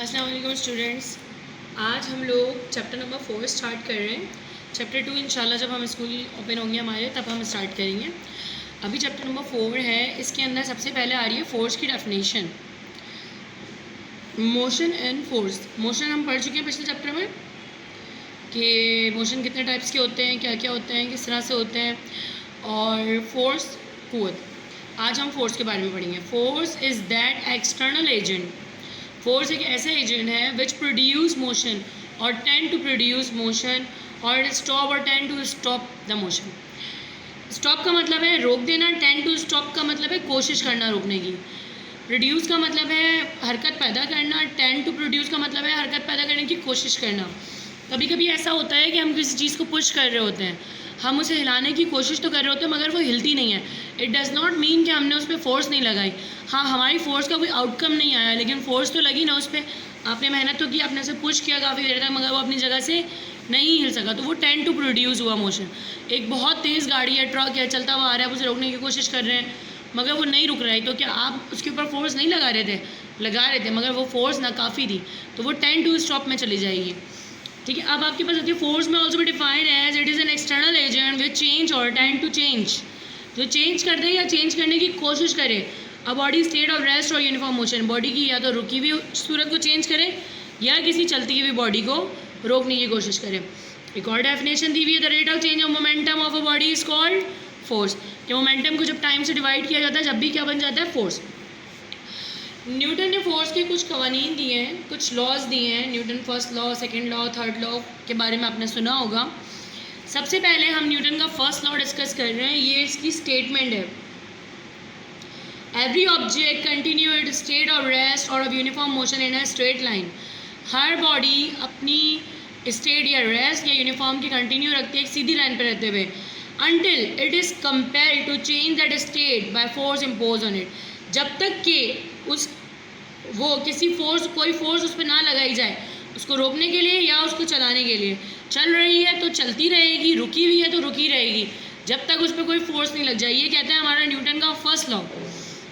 अस्सलाम वालेकुम स्टूडेंट्स। आज हम लोग चैप्टर नंबर 4 स्टार्ट कर रहे हैं। चैप्टर 2 इंशाल्लाह जब हम स्कूल ओपन होंगे हमारे तब हम स्टार्ट करेंगे। अभी चैप्टर नंबर 4 है, इसके अंदर सबसे पहले आ रही है फोर्स की definition. Motion and force. Motion हम पढ़ चुके हैं पिछले चैप्टर में कि मोशन कितने टाइप्स के होते हैं, क्या क्या होते हैं, किस तरह से होते हैं, और फोर्स कुव्वत। आज हम फोर्स के बारे में पढ़ेंगे। Force is that external agent. Force एक ऐसा एजेंट है विच प्रोड्यूस मोशन और टेंड टू प्रोड्यूस मोशन और स्टॉप और tend to stop the motion. Stop का मतलब है रोक देना, टेंड टू स्टॉप का मतलब है कोशिश करना रोकने की, प्रोड्यूस का मतलब है हरकत पैदा करना, टेंड टू प्रोड्यूस का मतलब है हरकत पैदा करने की कोशिश करना। कभी कभी ऐसा होता है कि हम किसी चीज़ को पुश कर रहे होते हैं, हम उसे हिलाने की कोशिश तो कर रहे होते हैं मगर वो हिलती नहीं है। इट डज़ नॉट मीन कि हमने उस पर फोर्स नहीं लगाई। हाँ, हमारी फोर्स का कोई आउटकम नहीं आया लेकिन फोर्स तो लगी ना उस पर। आपने मेहनत तो की, आपने उसे पुश किया काफ़ी देर तक मगर वो अपनी जगह से नहीं हिल सका, तो वो टेंड टू प्रोड्यूस हुआ मोशन। एक बहुत तेज़ गाड़ी है, ट्रक है, चलता हुआ आ रहा है, आप उसे रोकने की कोशिश कर रहे हैं मगर वो नहीं रुक रहा है, तो क्या आप उसके ऊपर फोर्स नहीं लगा रहे थे? लगा रहे थे मगर वो फोर्स नाकाफ़ी थी, तो वो टेंड टू स्टॉप में चली जाएगी। ठीक है, अब आपके पास होती है फोर्स में ऑल्सो भी defined as it is an external agent which change और टेंड टू चेंज। जो चेंज कर दे या चेंज करने की कोशिश करे। A body state of rest और यूनिफॉर्म मोशन, बॉडी की या तो रुकी हुई सूरत को चेंज करे या किसी चलती हुई बॉडी को रोकने की कोशिश करे। एक और डेफिनेशन दी हुई है, the rate of change of momentum of a body is called force. कि मोमेंटम को जब टाइम से डिवाइड किया जाता है जब भी क्या बन जाता है? फोर्स। न्यूटन ने फोर्स के कुछ कवानीन दिए हैं, कुछ लॉज दिए हैं। Newton first law, second law, third law के बारे में आपने सुना होगा। सबसे पहले हम न्यूटन का फर्स्ट लॉ डिस्कस कर रहे हैं। ये इसकी स्टेटमेंट है, every object continue it state of rest or of uniform motion in a straight line. हर बॉडी अपनी स्टेट या रेस्ट या यूनिफॉर्म की कंटिन्यू रखती है एक सीधी लाइन पर रहते हुए, until it is compelled to change that state by force imposed on it। जब तक कि उस वो किसी फोर्स, कोई फोर्स उस पर ना लगाई जाए उसको रोकने के लिए या उसको चलाने के लिए। चल रही है तो चलती रहेगी, रुकी हुई है तो रुकी रहेगी जब तक उस पर कोई फोर्स नहीं लग जाए। ये कहता है हमारा न्यूटन का फर्स्ट लॉ।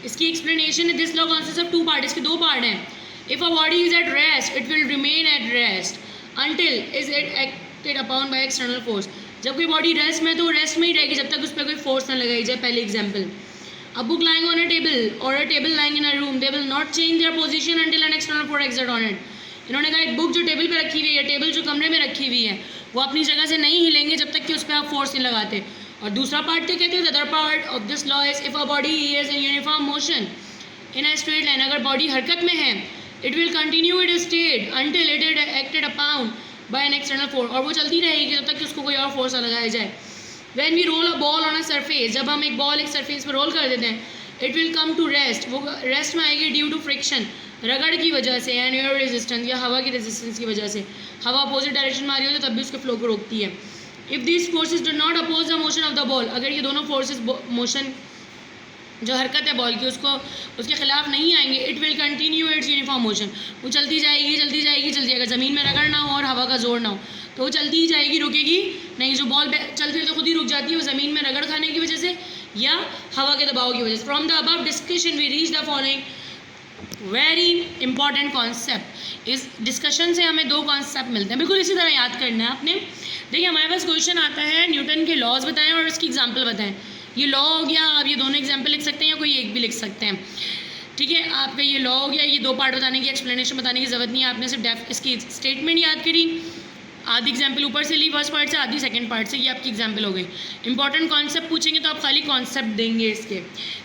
इसकी एक्सप्लेनेशन है, this law consist of two part. इसके दो पार्ट हैं। If a body is at rest it will remain at rest until is it acted upon by external force. जब कोई बॉडी रेस्ट में है तो वो रेस्ट में ही रहेगी जब तक उस पर कोई फोर्स ना लगाई जाए। पहले example, a book lying on a table or a table lying in a room, they will not change their position until an external force exert on it। इन्होंने कहा एक बुक जो टेबल पे रखी हुई है, टेबल जो कमरे में रखी हुई है, वो अपनी जगह से नहीं हिलेंगे जब तक कि उस पर आप फोर्स नहीं लगाते। और दूसरा पार्ट क्या कहते हैं? The other part of this law is if a body is in uniform motion in a straight line. अगर बॉडी हरकत में है it will continue it state until it is acted upon bye an external force, और वो चलती रहेगी जब तक कि उसको कोई और फोर्स ना लगाया जाए। When we roll a ball on a surface, जब हम एक बॉल एक सरफेस पर रोल कर देते हैं, it will come to rest, वो रेस्ट में आएगी ड्यू टू फ्रिक्शन, रगड़ की वजह से, एंड एयर रेजिस्टेंस या हवा की रेजिस्टेंस की वजह से। हवा अपोजिट डायरेक्शन में आ रही होती है तब भी उसके फ्लो को रोकती है। If this forces do not oppose the motion of the ball, अगर ये दोनों फोर्सेज मोशन जो हरकत है बॉल की उसको उसके खिलाफ नहीं आएंगे, it will continue its uniform motion, वो चलती जाएगी चलती जाएगी चलती। अगर ज़मीन में रगड़ ना हो और हवा का जोर ना हो तो वो चलती ही जाएगी, रुकेगी नहीं। जो बॉल चलती है तो खुद ही रुक जाती है, वो ज़मीन में रगड़ खाने की वजह से या हवा के दबाव की वजह से। From the above discussion we reach the following very important concept. इस डिस्कशन से हमें दो कॉन्सेप्ट मिलते हैं, बिल्कुल इसी तरह याद करना है आपने। देखिए हमारे पास क्वेश्चन आता है, न्यूटन के लॉज बताएं और इसकी एग्जाम्पल बताएं। ये लॉ हो गया, आप ये दोनों एग्जाम्पल लिख सकते हैं या कोई एक भी लिख सकते हैं। ठीक है, आपका ये लॉ हो गया, ये दो पार्ट बताने की, एक्सप्लेनेशन बताने की ज़रूरत नहीं है, आपने सिर्फ इसकी स्टेटमेंट याद करी, आधी एग्जाम्पल ऊपर से ली फर्स्ट पार्ट से, आधी सेकंड पार्ट से, ये आपकी एग्जाम्पल हो गई। इंपॉर्टेंट कॉन्सेप्ट पूछेंगे तो आप खाली कॉन्सेप्ट देंगे इसके।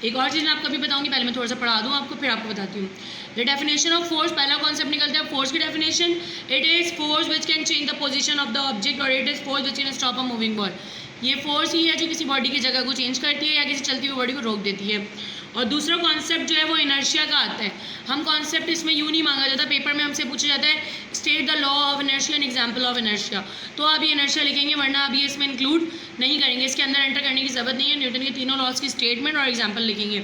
एक और चीज़ मैं आपको अभी बताऊंगी, पहले मैं थोड़ा सा पढ़ा दूँ आपको फिर आपको बताती हूँ। द डेफिनेशन ऑफ फोर्स, पहला कॉन्सेप्ट निकलता है फोर्स की definition. It is force which can change the position of the object or it is force which can stop a moving ball. ये फोर्स ही है जो किसी बॉडी की जगह को चेंज करती है या किसी चलती हुई बॉडी को रोक देती है। और दूसरा कॉन्सेप्ट जो है वो इनर्शिया का आता है। हम कॉन्सेप्ट इसमें यूँ नहीं मांगा जाता, पेपर में हमसे पूछा जाता है state the law of inertia an example of inertia, तो आप ये इनर्शिया लिखेंगे, वरना आप ये इसमें इंक्लूड नहीं करेंगे, इसके अंदर एंटर करने की ज़रूरत नहीं है। न्यूटन के तीनों लॉज की स्टेटमेंट और एग्जाम्पल लिखेंगे।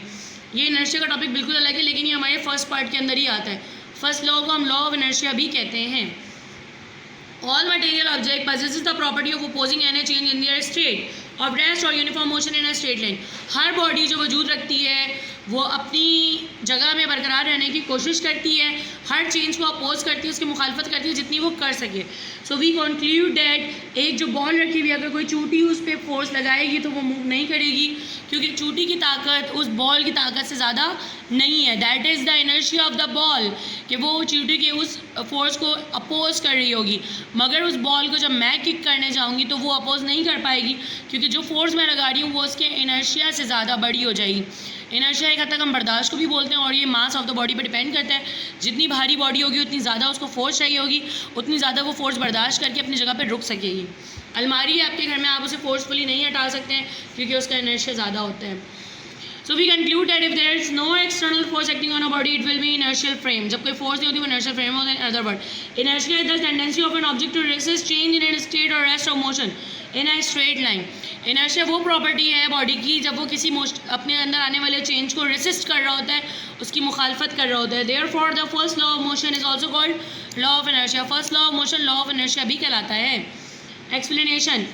ये इनर्शिया का टॉपिक बिल्कुल अलग है लेकिन ये हमारे फर्स्ट पार्ट के अंदर ही आता है। फर्स्ट लॉ को हम लॉ ऑफ इनर्शिया भी कहते हैं। All material object possesses the property of opposing any change in their state of rest or uniform motion in a straight line। Her body जो वजूद रखती है वो अपनी जगह में बरकरार रहने की कोशिश करती है, हर चेंज को अपोज करती है, उसकी मुखालफत करती है जितनी वो कर सके. सो वी कंक्लूड दैट एक जो बॉल रखी हुई है, अगर कोई चूटी उस पर फोर्स लगाएगी तो वो मूव नहीं करेगी, क्योंकि चूटी की ताकत उस बॉल की ताकत से ज़्यादा नहीं है. That is the inertia of the ball, कि वो चूटी के उस फोर्स को अपोज कर रही होगी. मगर उस बॉल को जब मैं किक करने जाऊँगी तो वो अपोज नहीं कर पाएगी, क्योंकि जो फोर्स मैं लगा रही हूँ वो उसके इनर्शिया से ज़्यादा बड़ी हो जाएगी. इनर्शिया एक हद तक हम बर्दाश्त को भी बोलते हैं, और ये मास ऑफ द बॉडी पे डिपेंड करता है. जितनी भारी बॉडी होगी उतनी ज़्यादा उसको फोर्स चाहिए होगी, उतनी ज़्यादा वो फोर्स बर्दाश्त करके अपनी जगह पे रुक सकेगी. अलमारी है आपके घर में, आप उसे फोर्सफुली नहीं हटा सकते हैं क्योंकि उसका इनर्शिया ज़्यादा होता है. So we conclude that if there is no external force acting on a body it will be inertial frame. जब कोई फोर्स नहीं होती वो इनर्शियल फ्रेम होता है. Other word, inertia is the tendency of an object to resist change in its state or rest of motion in a straight line. Inertia वो property है body की जब वो किसी अपने अंदर आने वाले चेंज को रेसिस्ट कर रहा होता है, उसकी मुखालफत कर रहा होता है. Therefore the first law of motion is also called law of inertia. First law of motion law of inertia भी कहलाता है. Explanation.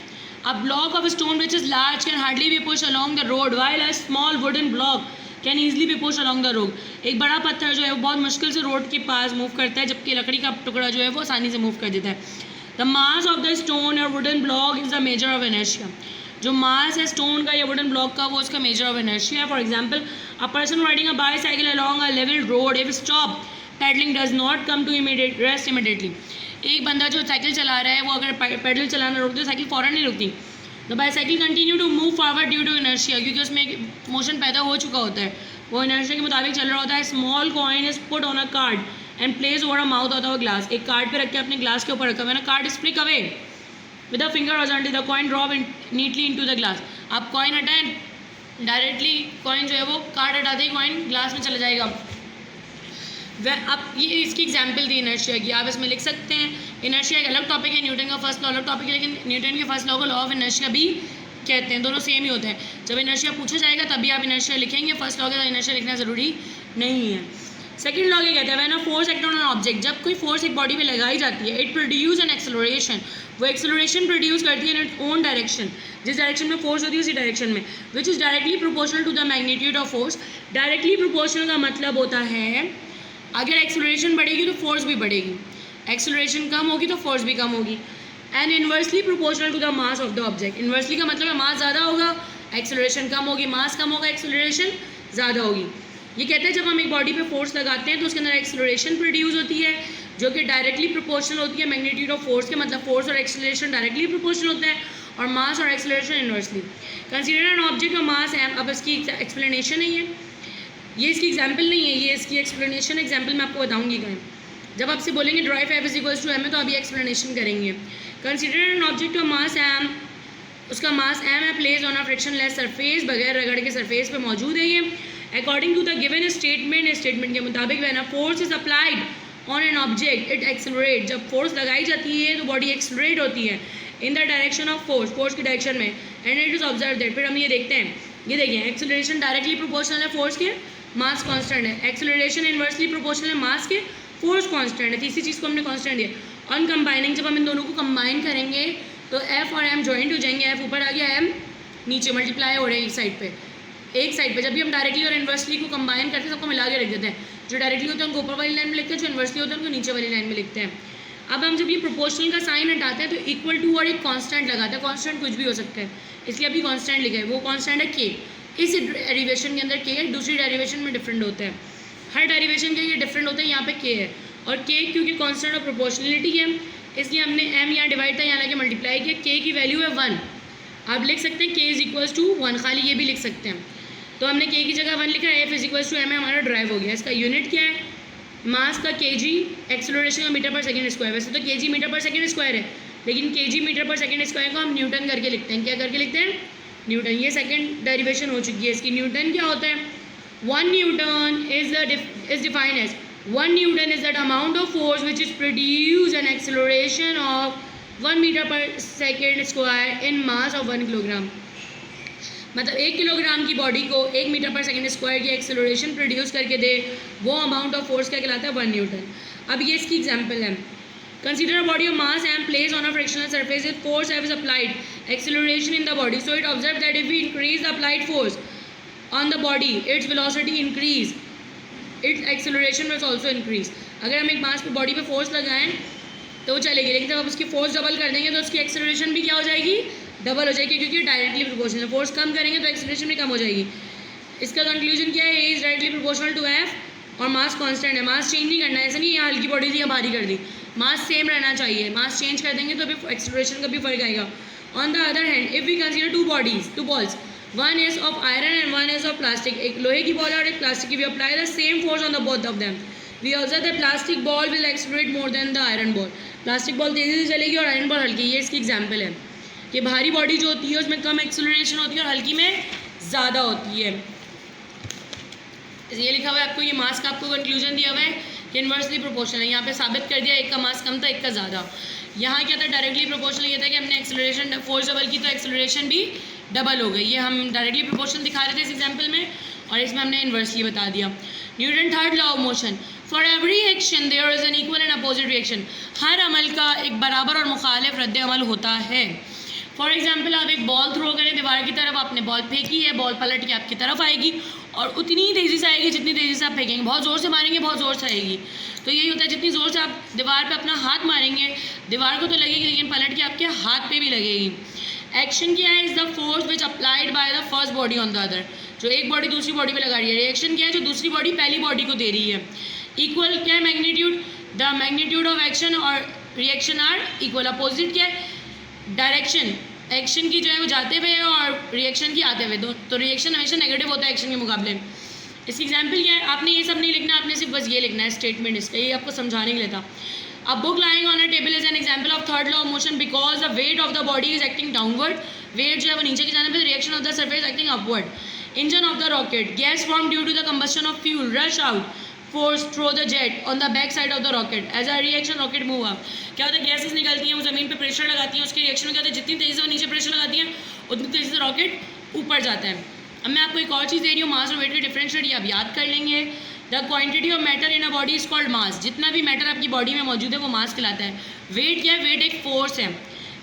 A block of a stone which is large can hardly be pushed along the road, while a small wooden block can easily be pushed along the road. एक बड़ा पत्थर जो है वो बहुत मुश्किल से रोड के पास मूव करता है, जबकि लकड़ी का टुकड़ा जो है वो आसानी से मूव कर देता है. The mass of the stone or wooden block is the measure of inertia. जो मास है स्टोन का या वुडन ब्लॉक का वो उसका मेजर ऑफ इनर्शिया है. For example, a person riding a bicycle along a level road if stop pedalling does not come to immediate rest immediately. एक बंदा जो साइकिल चला रहा है वो अगर पैडल चलाना रोक दे, साइकिल फ़ौरन नहीं रुकती. The bicycle continue to move forward due to inertia, क्योंकि उसमें एक मोशन पैदा हो चुका होता है, वो इनर्शिया के मुताबिक चल रहा होता है. Small coin is put on a card and place over a mouth of a glass. एक कार्ड पे रख के अपने ग्लास के ऊपर रखा हुआ है ना, card is flick away with a finger horizontally, the coin drop neatly into the glass. आप कॉइन हटाएं, डायरेक्टली कॉइन जो है वो कार्ड हटाते ही कॉइन ग्लास में चला जाएगा. वह अब ये इसकी एग्जाम्पल दी इनर्शिया की, आप इसमें लिख सकते हैं. इनर्शिया एक अलग टॉपिक है, न्यूटन का फर्स्ट लॉ अलग टॉपिक है, लेकिन न्यूटन के फर्स्ट लॉ को लॉ ऑफ इनर्शिया भी कहते हैं. दोनों सेम ही होते हैं. जब इनर्शिया पूछा जाएगा तभी आप इनर्शिया लिखेंगे, फर्स्ट लॉ के साथ इनर्शिया लिखना ज़रूरी नहीं है. सेकंड लॉ ये कहता है, when a force act on an object, जब कोई फोर्स एक बॉडी पे लगाई जाती है, इट प्रोड्यूस एन एक्सेलरेशन, वो एक्सेलरेशन प्रोड्यूस करती है इन इट्स ओन डायरेक्शन, जिस डायरेक्शन में फोर्स होती है उसी डायरेक्शन में, which is directly proportional to the magnitude of force. Directly proportional का मतलब होता है अगर एक्सेलरेशन बढ़ेगी तो फोर्स भी बढ़ेगी, एक्सेलरेशन कम होगी तो फोर्स भी कम होगी. And inversely proportional to the mass of the object. Inversely का मतलब है मास ज़्यादा होगा, एक्सेलरेशन कम होगी, मास कम होगा, एक्सेलरेशन ज़्यादा होगी. ये कहते हैं जब हम एक बॉडी पे फोर्स लगाते हैं तो उसके अंदर एक्सेलरेशन प्रोड्यूस होती है जो कि डायरेक्टली प्रोपोर्शनल होती है मैग्नीट्यूड ऑफ फोर्स के, मतलब फोर्स और एक्सेलरेशन डायरेक्टली प्रोपोर्शनल होता है, और मास और acceleration inversely. Consider an object का मास है. अब इसकी एक्सप्लेनेशन है, ये इसकी एग्जाम्पल नहीं है, ये इसकी एक्सप्लेनेशन. एग्जाम्पल मैं आपको बताऊंगी कहीं जब आपसे बोलेंगे derive F is equals to M है तो अभी एक्सप्लेनेशन करेंगे. कंसीडर एन ऑब्जेक्ट का मास एम, उसका मास एम है, place on a friction less surface, बगैर रगड़ के सरफेस पे मौजूद है. ये according to the given statement, statement के मुताबिक when a force is applied on an object it accelerate. जब फोर्स लगाई जाती है तो बॉडी एक्सेलरेट होती है in the direction of force, force की डायरेक्शन में. And it is observe that, फिर हम ये देखते हैं, ये देखिए एक्सेलरेशन डायरेक्टली प्रोपोर्शनल है फोर्स के, मास कांस्टेंट है. एक्सेलरेशन इन्वर्सली प्रोपोर्शनल है मास के, फोर्स कांस्टेंट है. तीसरी चीज़ को हमने कांस्टेंट दिया. ऑन कंबाइनिंग, जब हम इन दोनों को कंबाइन करेंगे तो एफ और एम जॉइंट हो जाएंगे. एफ ऊपर आ गया, एम नीचे, मल्टीप्लाई हो रहे हैं एक साइड पे, एक साइड पे. जब भी हम डायरेक्टली और इन्वर्सली को कंबाइन करते हैं सबको मिला के रख देते हैं. जो डायरेक्टली होते हैं उनको ऊपर वाली लाइन में लिखते हैं, जो इन्वर्सली होते हैं उनको नीचे वाली लाइन में लिखते हैं. अब हम जब ये प्रोपोर्शनल का साइन हटाते हैं तो इक्वल टू और एक कांस्टेंट लगाते हैं. कांस्टेंट कुछ भी हो सकता है, इसलिए अभी कांस्टेंट लिखा है. वो कांस्टेंट है के. इस डेरिवेशन के अंदर के है, दूसरी डेरिवेशन में डिफरेंट होता है. हर डेरिवेशन के लिए डिफरेंट होता है. यहाँ पे के है, और के क्योंकि कांस्टेंट ऑफ प्रोपोर्शनलिटी है इसलिए हमने एम यहाँ डिवाइड था यहाँ लगे मल्टीप्लाई किया. के की वैल्यू है 1. आप लिख सकते हैं के इज इक्वल्स टू 1, खाली ये भी लिख सकते हैं. तो हमने के की जगह 1 लिखा है. F is equals to M है, हमारा ड्राइव हो गया. इसका यूनिट क्या है? मास का केजी, एक्सेलरेशन का मीटर पर सेकंड स्क्वायर. वैसे तो KG metre per second square है, लेकिन KG metre per second square को हम न्यूटन करके लिखते हैं. क्या करके लिखते हैं? न्यूटन. ये सेकंड डेरिवेशन हो चुकी है इसकी. न्यूटन क्या होता है? 1 newton is defined as 1 newton is that amount of force which is produce an acceleration of 1 metre per second square in mass of 1 kilogram. मतलब 1 किलोग्राम की बॉडी को 1 मीटर पर सेकंड स्क्वायर की acceleration produce करके दे, वो amount of force क्या कहलाता है? 1 न्यूटन. अब ये इसकी एग्जाम्पल है. Consider a body of mass M place on a frictional surface if force F is applied acceleration in the body. So it observe that if we increase the applied force on the body its velocity increase, its acceleration will also increase. अगर हम एक मास पे body पे force लगाएं तो वो चलेगी, लेकिन जब आप उसकी फोर्स डबल कर देंगे तो उसकी एक्सेलरेशन भी क्या हो जाएगी, डबल हो जाएगी, क्योंकि डायरेक्टली प्रोपोर्शनल है। फोर्स कम करेंगे तो एक्सेलरेशन भी कम हो जाएगी। इसका कंक्लूजन क्या है, A is directly proportional to F और मास कांस्टेंट है, मास चेंज नहीं करना है। ऐसा नहीं यहाँ हल्की बॉडी थी या भारी कर दी, मास सेम रहना चाहिए। मास चेंज कर देंगे तो अभी एक्सेलरेशन का भी फर्क आएगा। On the other hand if we consider two balls, one is of iron and one is of plastic, एक लोहे की बॉल है और एक प्लास्टिक की, we apply the same force on the both of them, we observe the plastic ball will accelerate more than the iron ball. Plastic ball तेज़ी से चलेगी और आयरन बॉल हल्की। ये इसकी एग्जाम्पल है कि भारी बॉडी जो होती है उसमें कम एक्सेलरेशन होती है और हल्की में ज़्यादा होती है। ये लिखा हुआ है आपको, ये मास का आपको कंक्लूजन दिया हुआ है कि इन्वर्सली प्रोपोर्शनल है। यहाँ पे साबित कर दिया एक का मास कम था एक का ज़्यादा। यहाँ क्या था, डायरेक्टली प्रोपोर्शनल ये था कि हमने एक्सेलरेशन फोर्स डबल की तो एक्सेलरेशन भी डबल हो गई। ये हम डायरेक्टली प्रोपोर्शनल दिखा रहे थे इस एग्जाम्पल में और इसमें हमने इन्वर्सली बता दिया। Newton third law of motion, for every action there is an equal and opposite reaction, हर अमल का एक बराबर और मुखालिफ रद्द अमल होता है। फॉर एग्जाम्पल आप एक बॉल थ्रो करें दीवार की तरफ, आपने बॉल फेंकी है, बॉल पलट के आपकी तरफ आएगी और उतनी तेज़ी से आएगी जितनी तेज़ी से आप फेंकेंगे। बहुत ज़ोर से मारेंगे बहुत ज़ोर से आएगी। तो यही होता है, जितनी ज़ोर से आप दीवार पे अपना हाथ मारेंगे दीवार को तो लगेगी, लेकिन पलट के आपके हाथ पे भी लगेगी। एक्शन क्या है, is the force which applied by the first body on the other, जो एक बॉडी दूसरी बॉडी पे लगा रही है। रिएक्शन क्या है, जो दूसरी बॉडी पहली बॉडी को दे रही है। इक्वल क्या है, magnitude, the magnitude of action और रिएक्शन आर इक्वल। अपोजिट क्या है, डायरेक्शन, एक्शन की जो है वो जाते हुए और रिएक्शन की आते हुए, तो रिएक्शन हमेशा नेगेटिव होता है एक्शन के मुकाबले। इसकी एग्जाम्पल क्या है, आपने ये सब नहीं लिखना, आपने सिर्फ बस ये लिखना है स्टेटमेंट इसका, ये आपको समझाने के लिए था। A book lying on a table is an example of third law of motion because the weight of the body is acting downward. Weight जो है वो नीचे की जाने पे, reaction of the surface acting upward. Engine of the rocket, gas formed due to the combustion of fuel rush out, force through the jet on the back side of the rocket. As a reaction, rocket move up. क्या होता है, gases निकलती हैं, वो ज़मीन पे pressure लगाती हैं, उसके रिएक्शन में क्या होता है, जितनी तेज़ी से वो नीचे प्रेशर लगाती हैं उतनी तेज़ी से रॉकेट ऊपर जाता है। अब मैं आपको एक और चीज़ दे रही हूँ, मास और वेट के डिफरेंशिएट, ये आप याद कर लेंगे। The quantity of matter in a body is called मास, जितना भी मैटर आपकी बॉडी में मौजूद है वो मास कहलाता है। वेट क्या है, वेट एक फोर्स है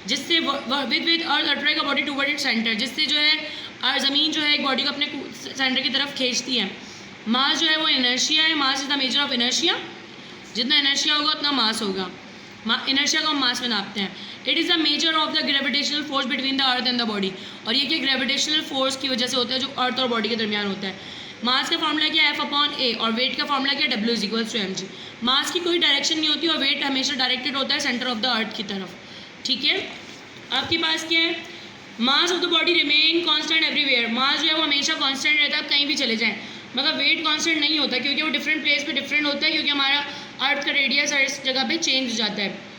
जिससे with earth attract a body toward its centre, जिससे जो है ज़मीन जो है एक बॉडी को अपने सेंटर की तरफ खींचती है। मास जो है वो इनर्शिया है, mass is the major of inertia, जितना इनर्शिया होगा उतना मास होगा। इनर्शिया को हम मास में नापते हैं। It is the measure of the gravitational force between the earth and the body, और ये क्या ग्रेविटेशनल फोर्स की वजह से होता है जो अर्थ और बॉडी के दरमियान होता है। मास का फॉर्मूला क्या है, F/A, और वेट का फॉर्मूला क्या है, W = mg। मास की कोई डायरेक्शन नहीं होती और वेट हमेशा डायरेक्टेड होता है सेंटर ऑफ द अर्थ की तरफ। ठीक है, आपके पास क्या है, mass of the body remain constant everywhere, mass जो है वो हमेशा कांस्टेंट रहता है, आप कहीं भी चले जाएं, मगर वेट कांस्टेंट नहीं होता क्योंकि वो डिफरेंट प्लेस पे डिफरेंट होता है, क्योंकि हमारा अर्थ का रेडियस हर जगह पे चेंज हो जाता है,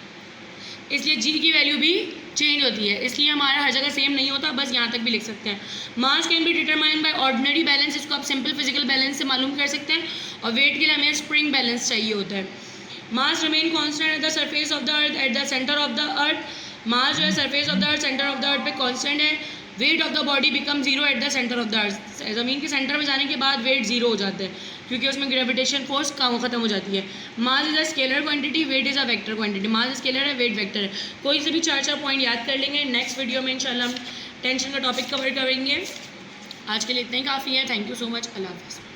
इसलिए जी की वैल्यू भी चेंज होती है, इसलिए हमारा हर जगह सेम नहीं होता। बस यहाँ तक भी लिख सकते हैं। मास can be determined by ordinary balance, इसको आप सिंपल फिजिकल बैलेंस से मालूम कर सकते हैं, और वेट के लिए हमें स्प्रिंग बैलेंस चाहिए होता है। Mass remain constant at the surface of the earth at the centre of the earth, mass जो है surface of the earth centre of the earth पे कांस्टेंट है। Weight of the body become zero at the centre of the earth, ज़मीन के centre में जाने के बाद वेट जीरो हो जाता है क्योंकि उसमें ग्रेविटेशन फोर्स कम खत्म हो जाती है। Mass is a scalar quantity, weight is a vector quantity. Mass scalar है, वेट वेक्टर है। कोई से भी 4 पॉइंट याद कर लेंगे। नेक्स्ट वीडियो में इंशाल्लाह हम टेंशन का टॉपिक कवर करेंगे। आज के लिए इतना ही काफ़ी है। Thank you so much. अल्लाह हाफ़िज़।